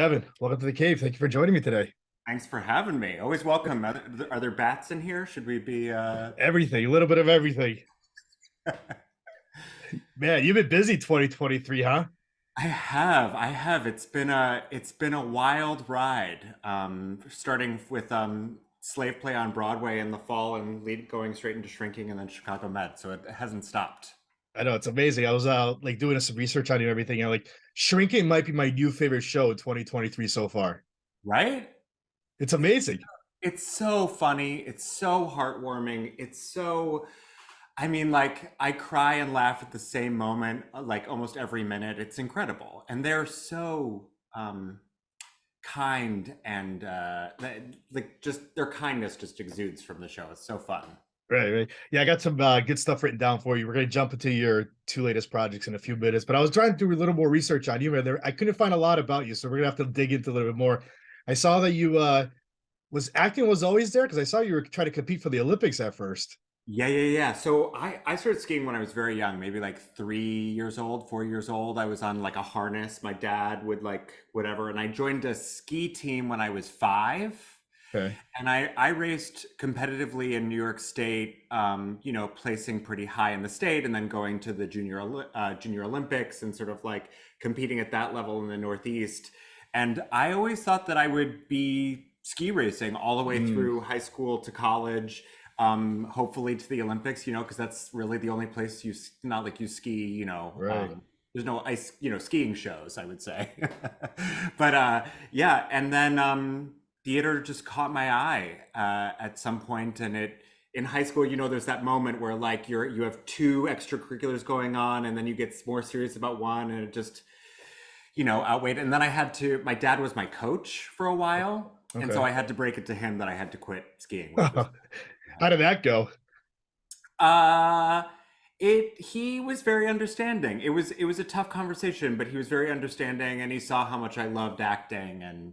Devin, welcome to the cave. Thank you for joining me today. Thanks for having me. Always welcome. Are there bats in here? Should we be Everything, a little bit of everything. Man, you've been busy 2023, huh? I have. It's been a wild ride. Starting with Slave Play on Broadway in the fall and going straight into Shrinking and then Chicago Med. So it hasn't stopped. I know it's amazing. I was like doing some research on you and everything. And like Shrinking might be my new favorite show in 2023 so far. Right? It's It's amazing. it's so funny. It's so heartwarming. I mean, like, I cry and laugh at the same moment, like almost every minute. It's incredible. And they're so kind and like just their kindness just exudes from the show. It's so fun. Right, right. Yeah, I got some good stuff written down for you. We're gonna jump into your two latest projects in a few minutes, but I was trying to do a little more research on you, and I couldn't find a lot about you, so we're gonna have to dig into a little bit more. I saw that you was acting was always there because I saw you were trying to compete for the Olympics at first. Yeah. So I started skiing when I was very young, maybe like 3 years old, 4 years old. I was on like a harness. My dad would like whatever. And I joined a ski team when I was five. Okay. And I raced competitively in New York State, placing pretty high in the state and then going to the Junior Olympics and sort of like competing at that level in the Northeast. And I always thought that I would be ski racing all the way Mm, through high school to college, hopefully to the Olympics, because that's really the only place not like you ski, right. there's no ice, skiing shows, I would say. But yeah, and then theater just caught my eye at some point, and it in high school, there's that moment where like you have two extracurriculars going on, and then you get more serious about one, and it just outweighed. And then my dad was my coach for a while, and so Okay. I had to break it to him that I had to quit skiing, which was How did that go? uh he was very understanding. It was a tough conversation, but he was very understanding, and he saw how much I loved acting, and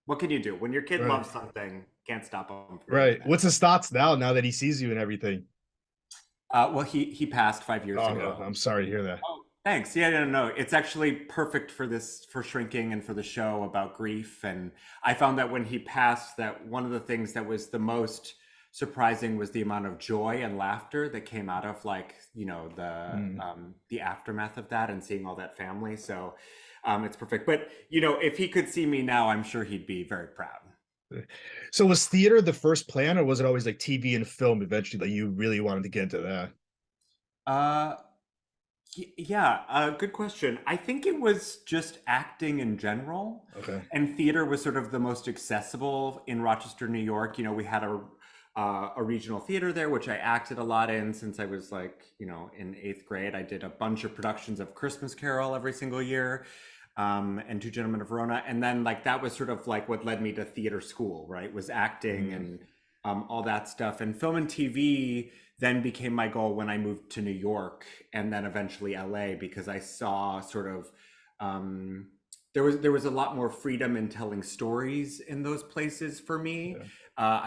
what can you do when your kid Right. loves something? Can't stop him from doing Right. that. What's his thoughts now that he sees you and everything? Well, he passed 5 years Oh no, ago. I'm sorry to hear that. Oh, thanks. Yeah, no. It's actually perfect for Shrinking and for the show about grief. And I found that when he passed, that one of the things that was the most surprising was the amount of joy and laughter that came out of like, Mm. the aftermath of that and seeing all that family. So it's perfect. But if he could see me now, I'm sure he'd be very proud. So was theater the first plan, or was it always like TV and film eventually that you really wanted to get into that? Uh, Yeah, good question. I think it was just acting in general, Okay. and theater was sort of the most accessible in Rochester, New York. We had a regional theater there, which I acted a lot in since I was like, in eighth grade. I did a bunch of productions of Christmas Carol every single year, and Two Gentlemen of Verona, and then like that was sort of like what led me to theater school, right? Was acting Mm. and all that stuff, and film and TV then became my goal when I moved to New York and then eventually LA, because I saw sort of um, there was a lot more freedom in telling stories in those places for me. Yeah.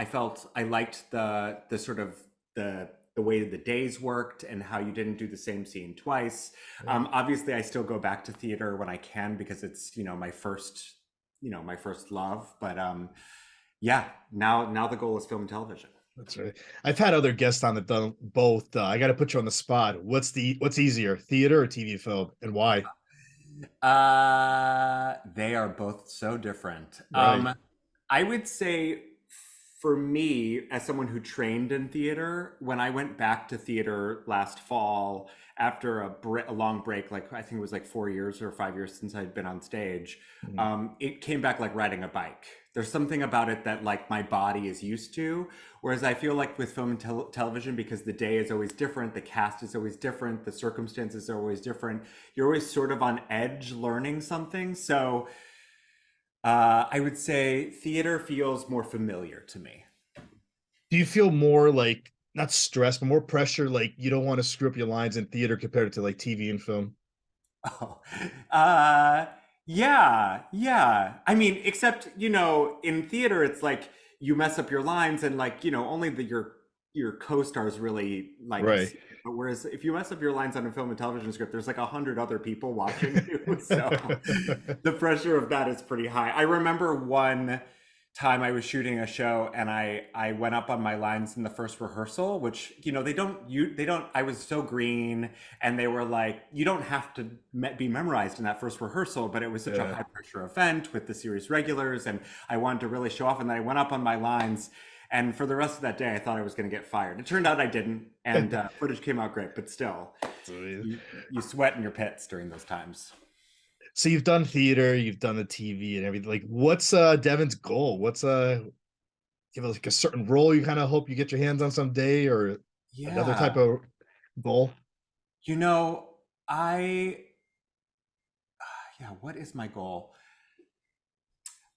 I felt I liked the sort of the way the days worked and how you didn't do the same scene twice. Yeah. Obviously, I still go back to theater when I can because it's my first love. But yeah, now the goal is film and television. That's right. I've had other guests on that done both. I got to put you on the spot. What's easier, theater or TV film, and why? They are both so different. Right. I would say for me, as someone who trained in theater, when I went back to theater last fall after a long break, like I think it was like 4 years or 5 years since I'd been on stage, Mm. it came back like riding a bike. There's something about it that like my body is used to. Whereas I feel like with film and television, because the day is always different, the cast is always different, the circumstances are always different, you're always sort of on edge learning something. So I would say theater feels more familiar to me. Do you feel more like not stress, but more pressure? Like you don't want to screw up your lines in theater compared to like TV and film. Oh, uh, yeah. I mean, except, in theater, it's like you mess up your lines and like, only your your co-stars really like Right. see. But whereas if you mess up your lines on a film and television script, there's like 100 other people watching you. So the pressure of that is pretty high. I remember one time I was shooting a show and I went up on my lines in the first rehearsal, which they don't I was so green, and they were like, you don't have to be memorized in that first rehearsal, but it was such a Yeah. high pressure event with the series regulars, and I wanted to really show off, and then I went up on my lines, and for the rest of that day I thought I was going to get fired. It turned out I didn't, and footage came out great, but still Sweet. you sweat in your pits during those times. So you've done theater, you've done the TV and everything. Like, what's Devin's goal? What's give it like a certain role you kind of hope you get your hands on someday, or another type Yeah. of goal? You know, I yeah, what is my goal?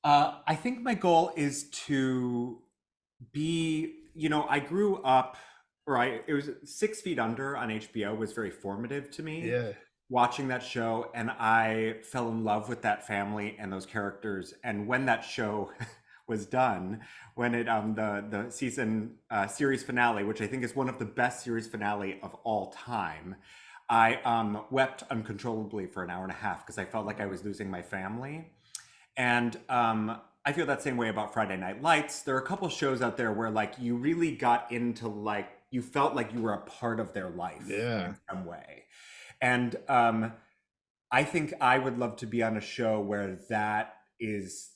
I think my goal is to I grew up, it was 6 Feet Under on HBO was very formative to me, Yeah. watching that show, and I fell in love with that family and those characters. And when that show was done, when it the season series finale, which I think is one of the best series finale of all time, I wept uncontrollably for an hour and a half because I felt like I was losing my family. And I feel that same way about Friday Night Lights. There are a couple shows out there where like you really got into, like, you felt like you were a part of their life Yeah. in some way. And I think I would love to be on a show where that is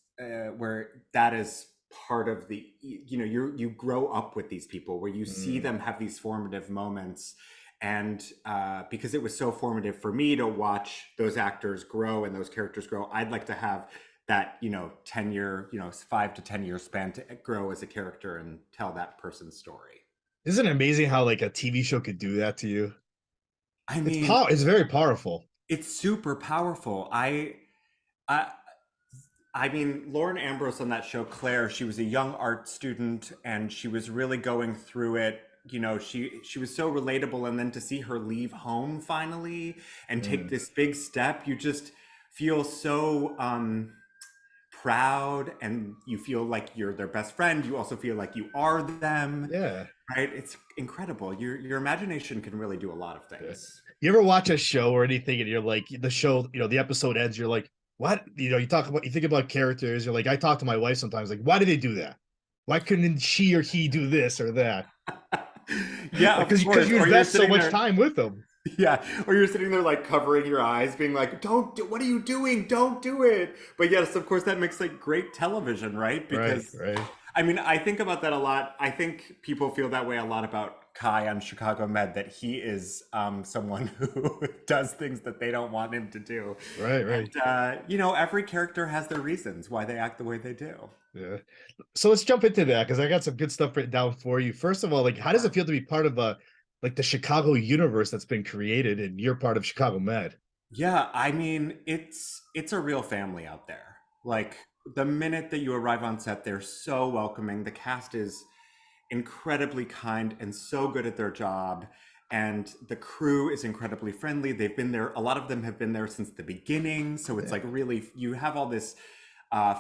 part of the, you grow up with these people, where you see Mm. them have these formative moments. And because it was so formative for me to watch those actors grow and those characters grow, I'd like to have that 10-year, 5 to 10 year span to grow as a character and tell that person's story. Isn't it amazing how like a TV show could do that to you? I mean, It's very powerful. it's super powerful. I I mean, Lauren Ambrose on that show, Claire, she was a young art student and she was really going through it. She was so relatable, and then to see her leave home finally and take Mm. this big step, you just feel so proud, and you feel like you're their best friend. You also feel like you are them, Yeah. right? It's incredible. Your imagination can really do a lot of Yeah. things. You ever watch a show or anything and you're like, the show, the episode ends, you're like, what? You think about characters, you're like, I talk to my wife sometimes, like, why did they do that? Why couldn't she or he do this or that? Yeah, Like, of because course. you Or you're invest so sitting much there. time with them. Yeah, or you're sitting there like covering your eyes, being like, "Don't do, what are you doing? Don't do it." But yes, of course, that makes like great television, right? Right, Because right. I mean, I think about that a lot. I think people feel that way a lot about Kai on Chicago Med, that he is someone who does things that they don't want him to do. Right, right. And every character has their reasons why they act the way they do. Yeah. So let's jump into that because I got some good stuff written down for you. First of all, like, how does it feel to be part of like the Chicago universe that's been created and you're part of Chicago Med? Yeah, I mean, it's a real family out there. Like, the minute that you arrive on set, they're so welcoming. The cast is incredibly kind and so good at their job, and the crew is incredibly friendly. They've been there, a lot of them have been there since the beginning, so it's Yeah. like really, you have all this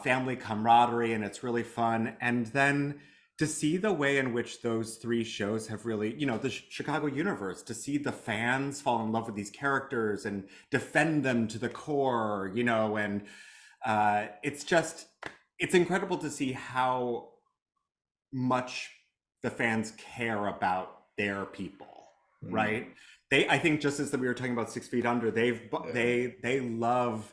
family camaraderie, and it's really fun. And then to see the way in which those three shows have really, the Chicago universe, to see the fans fall in love with these characters and defend them to the core, and it's incredible to see how much the fans care about their people, Mm. right? I think, just as that we were talking about 6 Feet Under, they love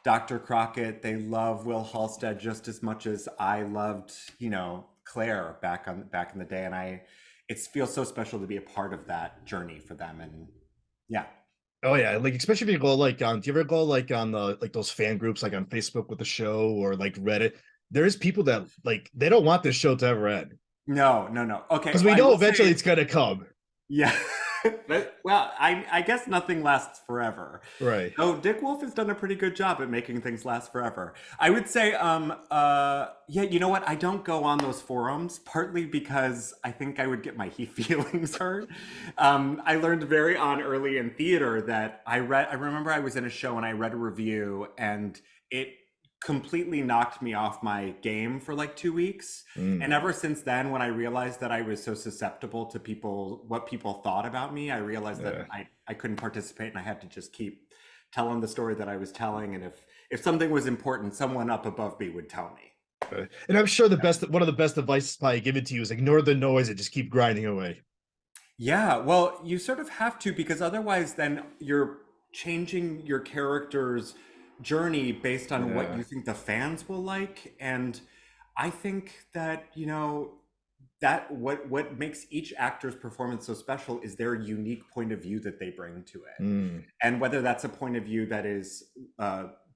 Dr. Crockett, they love Will Halstead just as much as I loved, Claire back in the day. And it feels so special to be a part of that journey for them. And yeah. Oh yeah, like especially if you go like on, do you ever go like on the like those fan groups like on Facebook with the show or like Reddit? There's people that like they don't want this show to ever end No, no, no. Okay, because we I know will eventually say, it's gonna come. yeah. Well, I guess nothing lasts forever. Right. Oh, Dick Wolf has done a pretty good job at making things last forever. I would say, yeah, you know what? I don't go on those forums, partly because I think I would get my feelings hurt. I learned very on early in theater that I remember I was in a show and I read a review, and it completely knocked me off my game for like 2 weeks. Mm, And ever since then, when I realized that I was so susceptible to people, what people thought about me, I realized that yeah. I couldn't participate and I had to just keep telling the story that I was telling. And if something was important, someone up above me would tell me. And I'm sure one of the best advice probably given to you is ignore the noise and just keep grinding away. Yeah, well, you sort of have to because otherwise, then you're changing your character's journey based on what Yeah. you think the fans will like. And I think that, that what makes each actor's performance so special is their unique point of view that they bring to it. Mm, And whether that's a point of view that is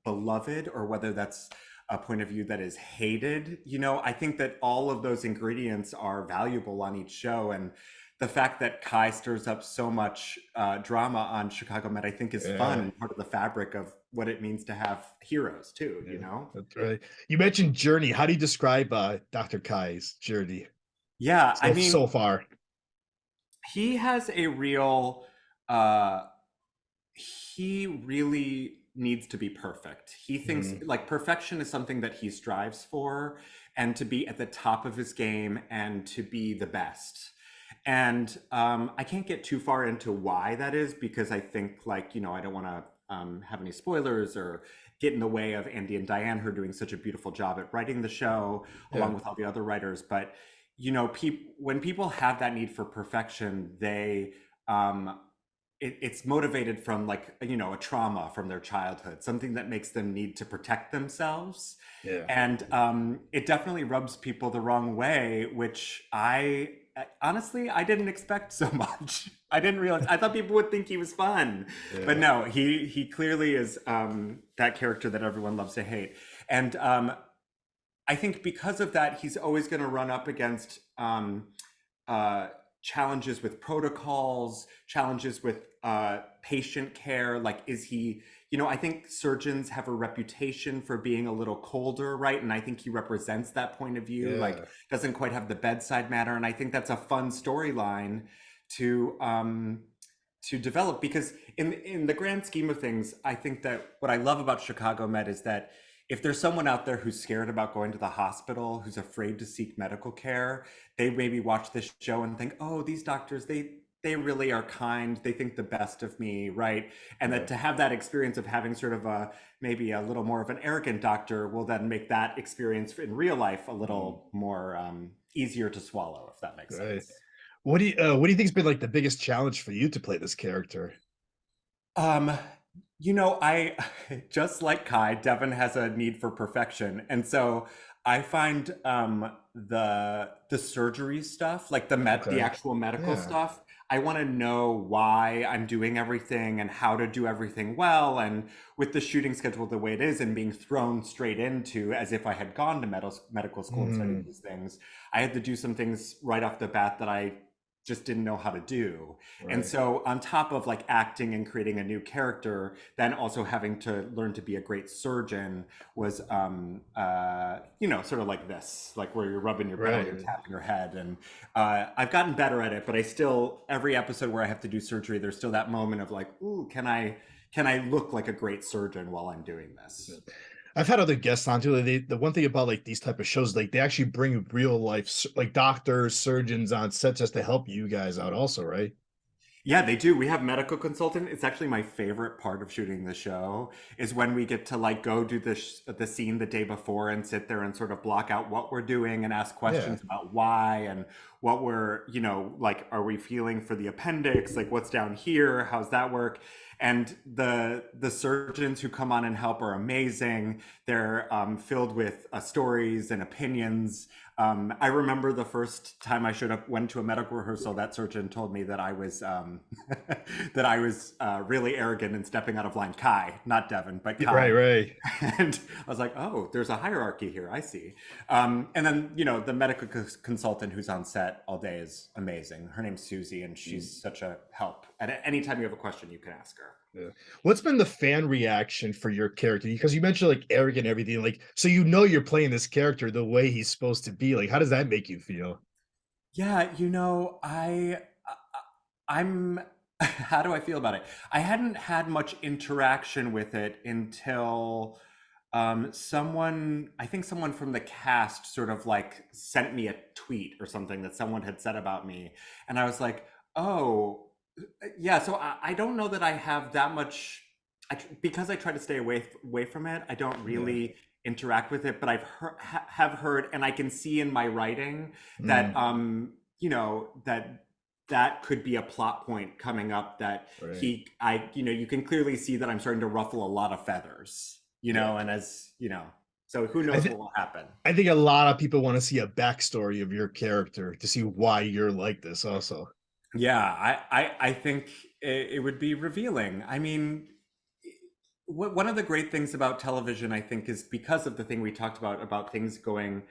beloved or whether that's a point of view that is hated, I think that all of those ingredients are valuable on each show. And the fact that Kai stirs up so much drama on Chicago Med, I think, is fun yeah. and part of the fabric of what it means to have heroes too, Yeah. That's right. You mentioned journey. How do you describe Dr. Kai's journey Yeah, I so mean, far? he has a real uh he really needs to be perfect. He thinks Mm, like perfection is something that he strives for, and to be at the top of his game and to be the best. And I can't get too far into why that is because I think, like, I don't want to have any spoilers or get in the way of Andy and Diane, who are doing such a beautiful job at writing the show, yeah. along with all the other writers. But, when people have that need for perfection, um, it's motivated from, like, a trauma from their childhood, something that makes them need to protect themselves. Yeah. And it definitely rubs people the wrong way, which honestly, I didn't expect so much. I didn't realize. I thought people would think he was fun, but Yeah. no, he clearly is that character that everyone loves to hate. And I think because of that, he's always going to run up against uh, challenges with protocols, challenges with patient care. Like, is he, I think surgeons have a reputation for being a little colder, right? And I think he represents that point of view, like, Yeah. doesn't quite have the bedside manner. And I think that's a fun storyline to develop because in the grand scheme of things, I think that what I love about Chicago Med is that if there's someone out there who's scared about going to the hospital, who's afraid to seek medical care, they maybe watch this show and think, oh, these doctors, they really are kind, they think the best of me, right? And that Yeah. to have that experience of having sort of a maybe a little more of an arrogant doctor will then make that experience in real life a Mm, little more easier to swallow, if that makes right. sense. What do you think's been like the biggest challenge for you to play this character? Um, I just like Kai, Devin has a need for perfection. And so I find the surgery stuff, like the Okay. actual medical Yeah. stuff, I want to know why I'm doing everything and how to do everything well. And with the shooting schedule the way it is and being thrown straight into as if I had gone to medical school and studied Mm, these things, I had to do some things right off the bat that I just didn't know how to do. And right. so on top of like acting and creating a new character, then also having to learn to be a great surgeon was sort of like this, like where you're rubbing your belly or Right. tapping your head. And I've gotten better at it, but I still, every episode where I have to do surgery, there's still that moment of like, ooh, can I look like a great surgeon while I'm doing Yeah. this? I've had other guests on too. The one thing about like these type of shows, like they actually bring real life like doctors, surgeons on set just to help you guys out, also, right? Yeah, they do. We have medical consultant. It's actually my favorite part of shooting the show is when we get to like go do the scene the day before and sit there and sort of block out what we're doing and ask Yeah. questions about why and what we're, like, are we feeling for the appendix? Like, what's down here? How's that work? And the surgeons who come on and help are amazing. They're filled with stories and opinions. I remember the first time I showed up, went to a medical rehearsal. That surgeon told me that I was that I was really arrogant and stepping out of line. Kai, not Devin, but Yeah, right, Kai. right. And I was like, oh, there's a hierarchy here. I see. And then, the medical consultant who's on set all day is amazing. Her name's Susie, and Mm, she's such a help. And any time you have a question, you can ask her. yeah. What's been the fan reaction for your character? Because you mentioned like arrogant and everything, like so you're playing this character the way he's supposed to be. Like, how does that make you feel? Yeah, I'm how do I feel about it? I hadn't had much interaction with it until someone, I think someone from the cast sort of like sent me a tweet or something that someone had said about me. And I was like, oh, yeah. So I don't know that I have that much, because I try to stay away from it. I don't Yeah. really interact with it, but I've have heard, and I can see in my writing that, Mm, that could be a plot point coming up that right. you can clearly see that I'm starting to ruffle a lot of feathers, Yeah. and so who I knows think what will happen. I think a lot of people want to see a backstory of your character to see why you're like this also. Yeah, I think it would be revealing. I mean, one of the great things about television, I think, is because of the thing we talked about things going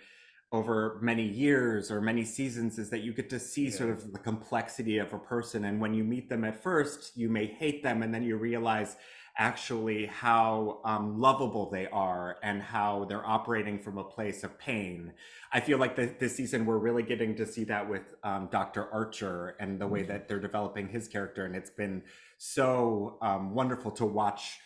over many years or many seasons, is that you get to see sort Yeah. of the complexity of a person. And when you meet them at first, you may hate them, and then you realize actually how lovable they are and how they're operating from a place of pain. I feel like this season we're really getting to see that with Dr. Archer and the way Mhm. that they're developing his character. And it's been so wonderful to watch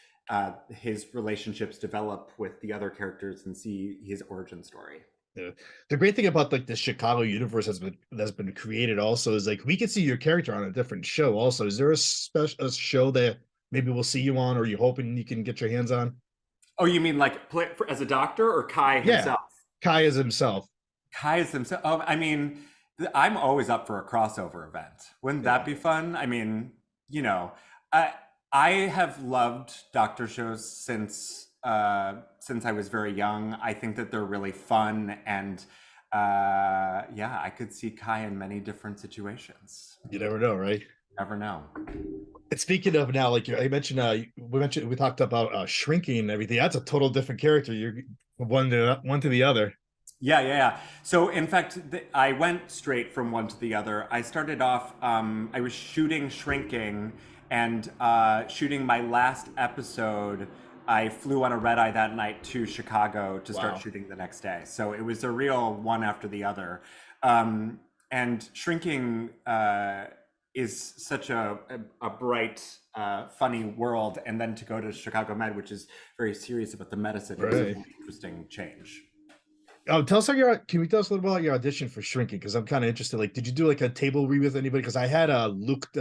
his relationships develop with the other characters and see his origin story. Yeah. The great thing about like the Chicago universe that's been created also is like we can see your character on a different show also. Is there a special a show that maybe we'll see you on or you hoping you can get your hands on? Oh, you mean like as a doctor or Kai Yeah. himself? Kai as himself. Kai is himself. Oh, I mean, I'm always up for a crossover event. Wouldn't that Yeah. be fun? I mean, you know, I I have loved doctor shows since I was very young. I think that they're really fun, and yeah, I could see Kai in many different situations. You never know, right? Never know. And speaking of now, like I mentioned, we talked about shrinking and everything. That's a total different character. You're from one to the other. Yeah, yeah, yeah. So, in fact, I went straight from one to the other. I started off, I was shooting Shrinking, and shooting my last episode. I flew on a red eye that night to Chicago to start Wow. shooting the next day. So, it was a real one after the other. And Shrinking is such a bright, funny world. And then to go to Chicago Med, which is very serious about the medicine, it was a Right. really interesting change. Oh, tell us how your can we tell us a little bit about your audition for Shrinking? Because I'm kind of interested. Like, did you do like a table read with anybody? Because I had Luke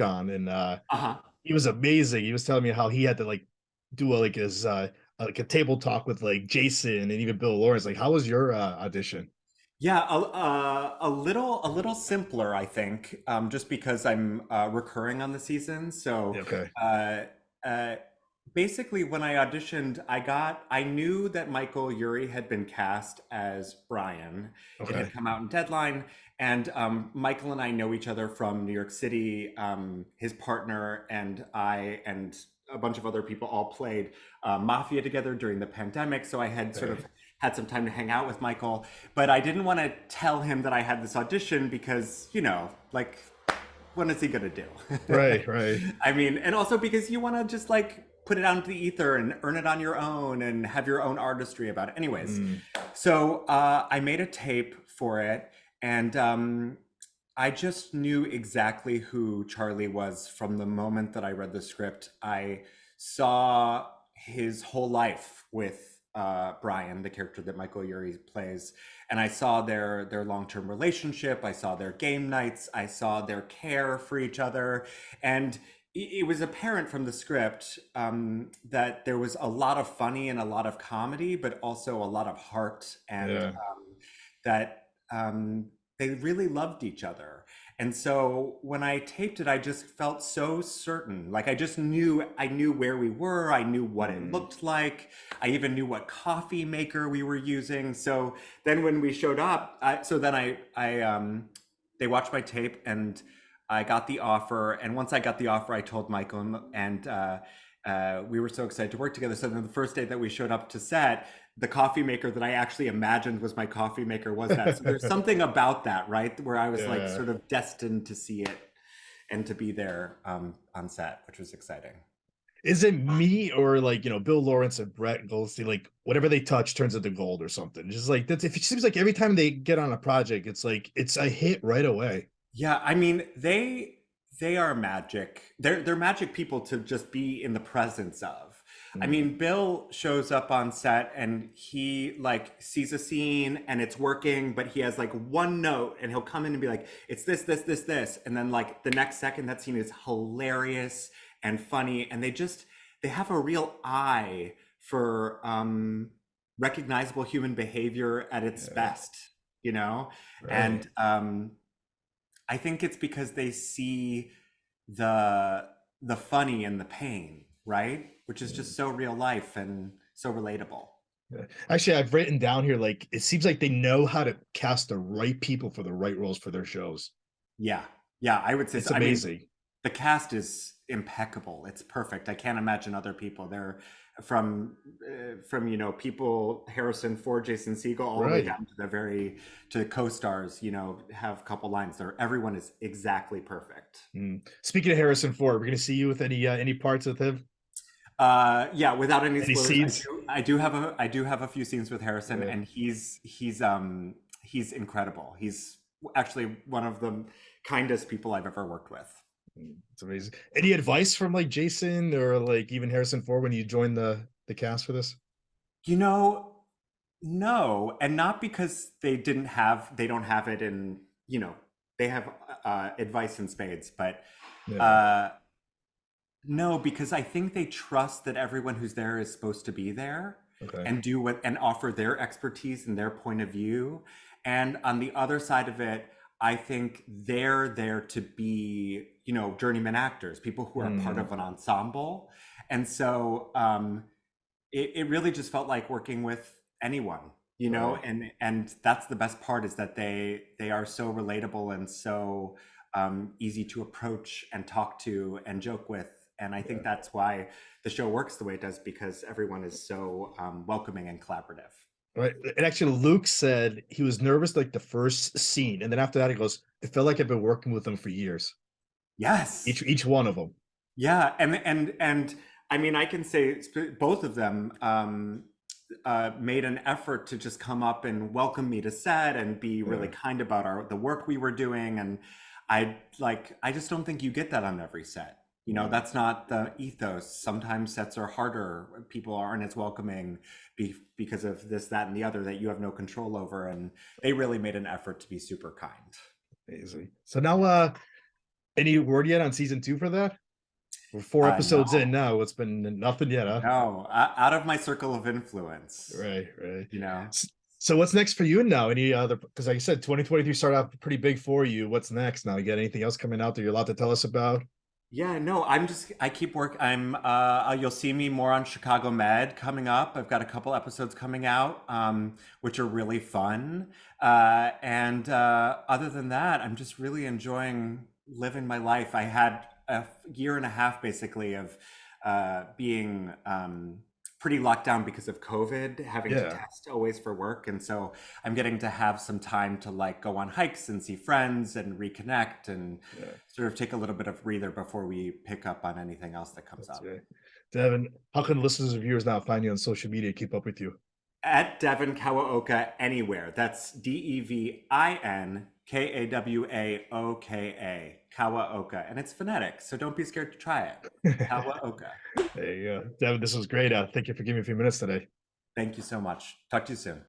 on and Uh huh. he was amazing. He was telling me how he had to like do like his like a table talk with like Jason and even Bill Lawrence. Like, how was your audition? Yeah, a little simpler, I think, just because I'm recurring on the season. So, Okay. uh, uh, basically, when I auditioned, I knew that Michael Urie had been cast as Brian. It had Okay. come out in Deadline, and Michael and I know each other from New York City. His partner and I and a bunch of other people all played Mafia together during the pandemic. So I had sort of Okay. had some time to hang out with Michael, but I didn't want to tell him that I had this audition because, like, what is he gonna do? Right. Right. I mean, and also because you want to just like put it out into the ether and earn it on your own and have your own artistry about it. Anyways, Mm, so I made a tape for it, and I just knew exactly who Charlie was from the moment that I read the script. I saw his whole life with Brian, the character that Michael Urie plays, and I saw their long term relationship. I saw their game nights. I saw their care for each other, and it was apparent from the script that there was a lot of funny and a lot of comedy, but also a lot of heart, and yeah. that they really loved each other. And so when I taped it, I just felt so certain. Like I knew where we were. I knew what it Mm, looked like. I even knew what coffee maker we were using. So then when we showed up, they watched my tape and I got the offer. And once I got the offer, I told Michael, and we were so excited to work together. So then the first day that we showed up to set, the coffee maker that I actually imagined was my coffee maker was that. So there's something about that, right? Where I was like yeah. sort of destined to see it and to be there on set, which was exciting. Is it me or like Bill Lawrence and Brett Goldstein? Like whatever they touch turns into gold or something. Just like that's if it seems like every time they get on a project, it's like it's a hit right away. Yeah, I mean they are magic. They're magic people to just be in the presence of. I Mm. mean, Bill shows up on set and he like sees a scene and it's working, but he has like one note and he'll come in and be like, it's this. And then like the next second, that scene is hilarious and funny. And they have a real eye for recognizable human behavior at its Yeah, best, you know? right. And I think it's because they see the the funny and the pain, right? Which is Mm. just so real life and so relatable. Yeah. Actually, I've written down here like it seems like they know how to cast the right people for the right roles for their shows. Yeah. Yeah, I would say It's so. I mean, amazing. the cast is impeccable. It's perfect. I can't imagine other people. They're from people Harrison Ford, Jason Segel, all the way Right. down to the very to the co-stars. Have a couple lines there. Everyone is exactly perfect. Mm. Speaking of Harrison Ford, we're gonna see you with any parts with him? Yeah, without any Any spoilers, scenes? I do have a few scenes with Harrison, Yeah. and he's incredible. He's actually one of the kindest people I've ever worked with. Mm, it's amazing. Any advice from like Jason or like even Harrison Ford when you joined the cast for this? You know, no, and not because they don't have it in, they have advice in spades, but Yeah. uh no, because I think they trust that everyone who's there is supposed to be there Okay. and do what and offer their expertise and their point of view. And on the other side of it, I think they're there to be, journeyman actors, people who are part Mm, of an ensemble. And so it really just felt like working with anyone, right. and that's the best part is that they are so relatable and so easy to approach and talk to and joke with. And I think Yeah. that's why the show works the way it does, because everyone is so welcoming and collaborative. Right. And actually, Luke said he was nervous like the first scene, and then after that, he goes, "It felt like I've been working with them for years. Yes. Each one of them." Yeah, and I mean, I can say both of them made an effort to just come up and welcome me to set and be really Yeah. kind about the work we were doing. And I just don't think you get that on every set. Mm, That's not the ethos. Sometimes sets are harder. People aren't as welcoming because of this, that, and the other that you have no control over. And they really made an effort to be super kind. amazing. So now, any word yet on season two for that? We're 4 episodes in No, now. It's been nothing yet, huh? no, out of my circle of influence. Right, right. You know. So what's next for you now? Any other? Because like I said, 2023 started out pretty big for you. What's next now? You got anything else coming out that you're allowed to tell us about? Yeah, no, I keep work. You'll see me more on Chicago Med coming up. I've got a couple episodes coming out, which are really fun. And other than that, I'm just really enjoying living my life. I had a year and a half basically of being pretty locked down because of COVID, having to Yeah. test always for work. And so I'm getting to have some time to like go on hikes and see friends and reconnect and Yeah. sort of take a little bit of breather before we pick up on anything else that comes That's up. right. Devin, how can listeners and viewers now find you on social media, keep up with you? At Devin Kawaoka anywhere. That's DEVINKAWAOKA. Kawaoka. And it's phonetic, so don't be scared to try it. Kawaoka. There you go. Devin, this was great. Thank you for giving me a few minutes today. Thank you so much. Talk to you soon.